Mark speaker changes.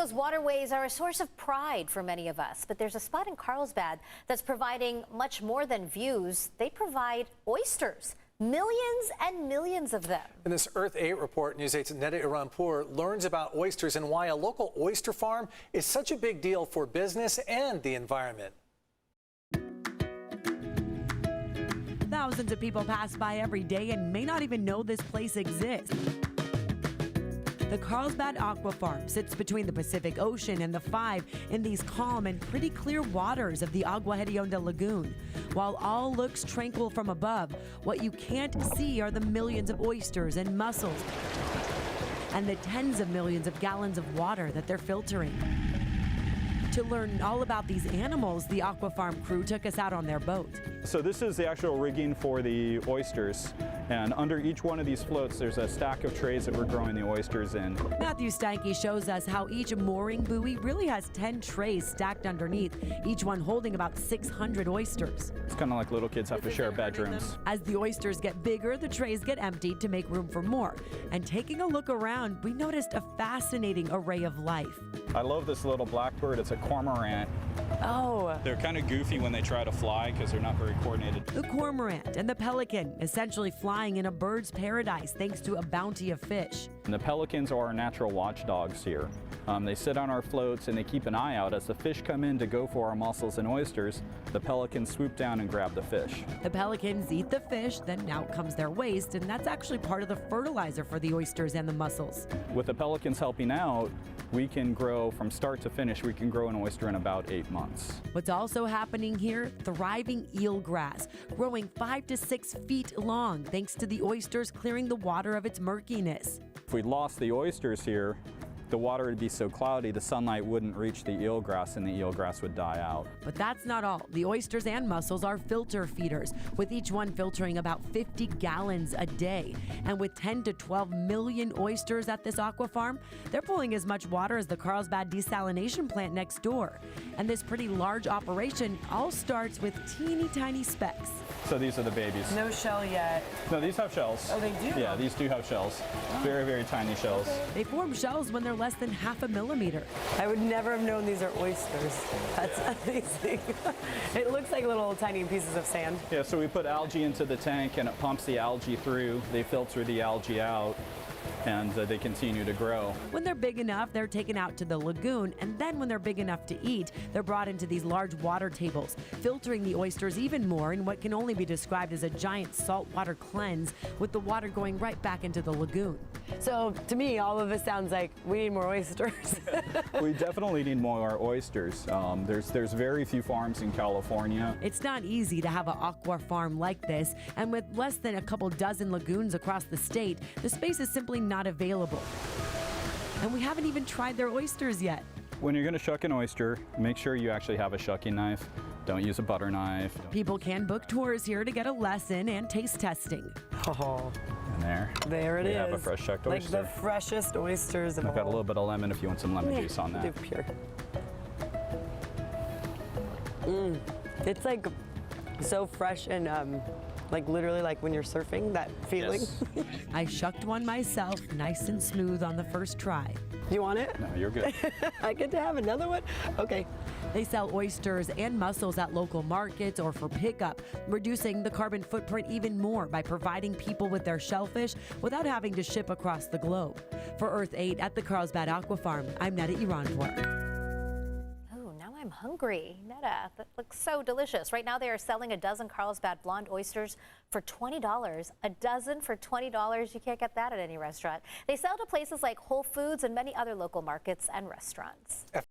Speaker 1: Those waterways are a source of pride for many of us, but there's a spot in Carlsbad that's providing much more than views. They provide oysters, millions and millions of them.
Speaker 2: In this Earth 8 report, News 8's Neda Iranpour learns about oysters and why a local oyster farm is such a big deal for business and the environment.
Speaker 3: Thousands of people pass by every day and may not even know this place exists. The Carlsbad Aquafarm sits between the Pacific Ocean and the Five in these calm and pretty clear waters of the Agua Hedionda Lagoon. While all looks tranquil from above, what you can't see are the millions of oysters and mussels and the tens of millions of gallons of water that they're filtering. To learn all about these animals, the Aquafarm crew took us out on their boat.
Speaker 4: So this is the actual rigging for the oysters, and under each one of these floats there's a stack of trays that we're growing the oysters in.
Speaker 3: Matthew Steinke shows us how each mooring buoy really has 10 trays stacked underneath, each one holding about 600 oysters.
Speaker 4: It's kind of like little kids have to share bedrooms.
Speaker 3: As the oysters get bigger, the trays get emptied to make room for more. And taking a look around, we noticed a fascinating array of life.
Speaker 4: I love this little blackbird. It's a cormorant.
Speaker 3: Oh.
Speaker 4: They're kind of goofy when they try to fly because they're not very coordinated.
Speaker 3: The cormorant and the pelican, essentially flying in a bird's paradise thanks to a bounty of fish.
Speaker 4: And the pelicans are our natural watchdogs here. They sit on our floats and they keep an eye out. As the fish come in to go for our mussels and oysters, the pelicans swoop down and grab the fish.
Speaker 3: The pelicans eat the fish, then out comes their waste, and that's actually part of the fertilizer for the oysters and the mussels.
Speaker 4: With the pelicans helping out, we can grow from start to finish. We can grow an oyster in about 8 months.
Speaker 3: What's also happening here, thriving eelgrass, growing 5 to 6 feet long thanks to the oysters clearing the water of its murkiness.
Speaker 4: If we lost the oysters here, the water would be so cloudy the sunlight wouldn't reach the eelgrass and the eelgrass would die out.
Speaker 3: But that's not all. The oysters and mussels are filter feeders, with each one filtering about 50 gallons a day. And with 10 to 12 million oysters at this aqua farm, they're pulling as much water as the Carlsbad desalination plant next door. And this pretty large operation all starts with teeny tiny specks.
Speaker 4: So these are the babies.
Speaker 3: No shell yet.
Speaker 4: No, these have shells.
Speaker 3: Oh, they do?
Speaker 4: Yeah, these do have shells. Very, very tiny shells.
Speaker 3: They form shells when they're less than half a millimeter.
Speaker 5: I would never have known these are oysters. That's amazing. It looks like little tiny pieces of sand.
Speaker 4: Yeah, so we put algae into the tank and it pumps the algae through. They filter the algae out and they continue to grow.
Speaker 3: When they're big enough, they're taken out to the lagoon, and then when they're big enough to eat, they're brought into these large water tables, filtering the oysters even more in what can only be described as a giant saltwater cleanse, with the water going right back into the lagoon.
Speaker 5: So to me, all of this sounds like we need more oysters.
Speaker 4: We definitely need more oysters. There's very few farms in California.
Speaker 3: It's not easy to have an aqua farm like this, and with less than a couple dozen lagoons across the state, the space is simply not available. And we haven't even tried their oysters yet.
Speaker 4: When you're going to shuck an oyster, make sure you actually have a shucking knife. Don't use a butter knife.
Speaker 3: People can book tours here to get a lesson and taste testing.
Speaker 5: Oh,
Speaker 4: And
Speaker 5: there it is.
Speaker 4: We have a fresh shucked
Speaker 5: like
Speaker 4: oyster.
Speaker 5: the freshest oysters of
Speaker 4: I've got a
Speaker 5: all.
Speaker 4: little bit of lemon if you want some lemon juice on
Speaker 5: Do
Speaker 4: that.
Speaker 5: pure. It's like so fresh and like literally like when you're surfing, that feeling.
Speaker 4: Yes.
Speaker 3: I shucked one myself, nice and smooth on the first try.
Speaker 5: Do you want it?
Speaker 4: No, you're good.
Speaker 5: I get to have another one? Okay.
Speaker 3: They sell oysters and mussels at local markets or for pickup, reducing the carbon footprint even more by providing people with their shellfish without having to ship across the globe. For Earth 8 at the Carlsbad Aquafarm, I'm Neda Iranpour.
Speaker 1: I'm hungry. Neda, that looks so delicious. Right now they are selling a dozen Carlsbad blonde oysters for $20. A dozen for $20. You can't get that at any restaurant. They sell to places like Whole Foods and many other local markets and restaurants.